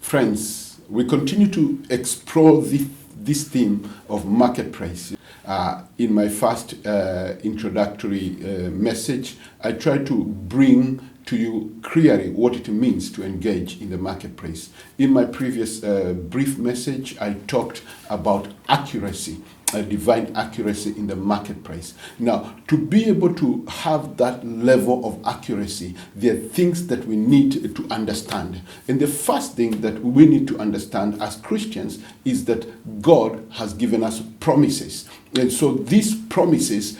Friends, we continue to explore this theme of marketplace. In my first introductory message, I tried to bring to you clearly what it means to engage in the marketplace. In my previous brief message, I talked about accuracy, divine accuracy in the marketplace. Now, to be able to have that level of accuracy, there are things that we need to understand. And the first thing that we need to understand as Christians is that God has given us promises. And so these promises,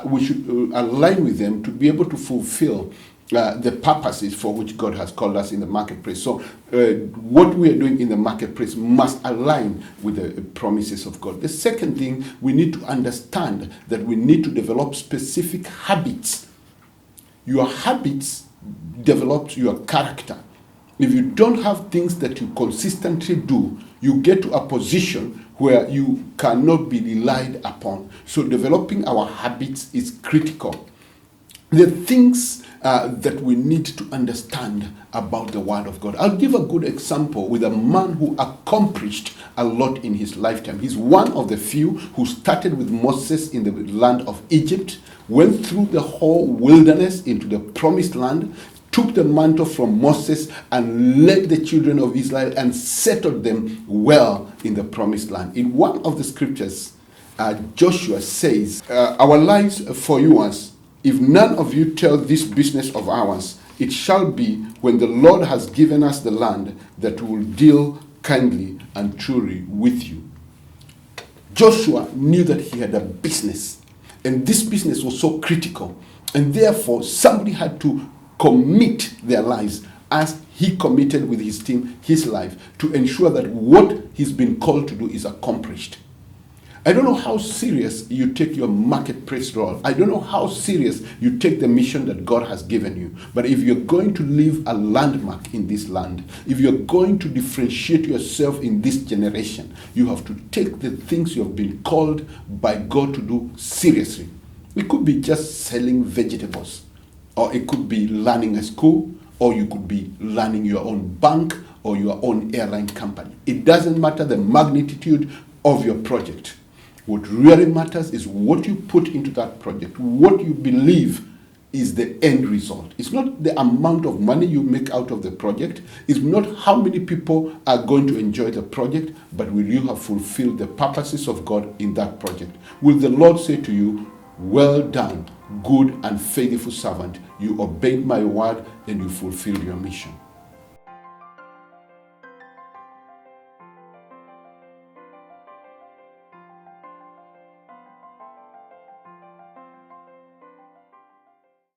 we should align with them to be able to fulfill the purposes for which God has called us in the marketplace. So what we are doing in the marketplace must align with the promises of God. The second thing, we need to understand that we need to develop specific habits. Your habits develop your character. If you don't have things that you consistently do, you get to a position where you cannot be relied upon. So developing our habits is critical. The things that we need to understand about the Word of God. I'll give a good example with a man who accomplished a lot in his lifetime. He's one of the few who started with Moses in the land of Egypt, went through the whole wilderness into the promised land, took the mantle from Moses and led the children of Israel and settled them well in the promised land. In one of the scriptures, Joshua says, our lives for yours, if none of you tell this business of ours, it shall be when the Lord has given us the land that we will deal kindly and truly with you. Joshua knew that he had a business, and this business was so critical, and therefore somebody had to commit their lives as he committed with his team his life to ensure that what he's been called to do is accomplished. I don't know how serious you take your marketplace role. I don't know how serious you take the mission that God has given you. But if you're going to leave a landmark in this land, if you're going to differentiate yourself in this generation, you have to take the things you have been called by God to do seriously. It could be just selling vegetables, or it could be learning a school, or you could be learning your own bank or your own airline company. It doesn't matter the magnitude of your project. What really matters is what you put into that project, what you believe is the end result. It's not the amount of money you make out of the project. It's not how many people are going to enjoy the project, but will you have fulfilled the purposes of God in that project? Will the Lord say to you, well done, good and faithful servant. You obeyed my word and you fulfilled your mission.